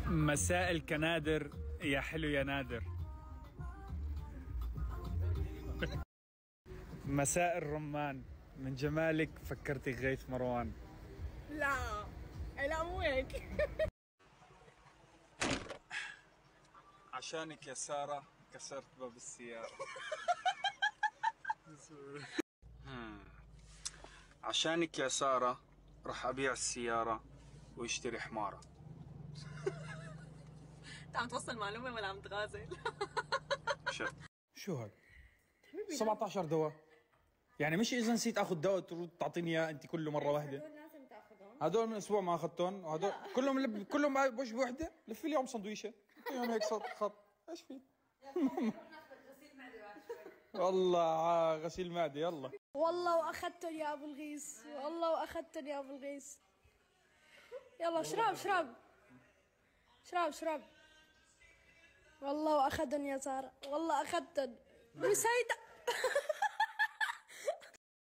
مساء الكنادر يا حلو يا نادر. مساء الرمان، من جمالك فكرتك غيث مروان. لا لا مو هيك. عشانك يا سارة كسرت باب السيارة. عشانك يا سارة راح أبيع السيارة واشتري حمارة. انت عم توصل معلومة ولا عم تغازل؟ شو هاد؟ 17 دواء، يعني مش إذا نسيت آخذ دواء ترد تعطيني إياه أنت كله مرة واحدة؟ هدول لازم تاخذهم. هدول من أسبوع ما أخذتهم، وهدول كلهم بوجبة واحدة. لف لي يوم سندويشة اعطيهم هيك خط. إيش في؟ والله غسيل معدة. يلا والله واخذتهم يا ابو الغيث، والله واخذتهم يا ابو الغيث. يلا اشرب. والله واخذهم يا سارة، والله اخذتهم. مسيدة.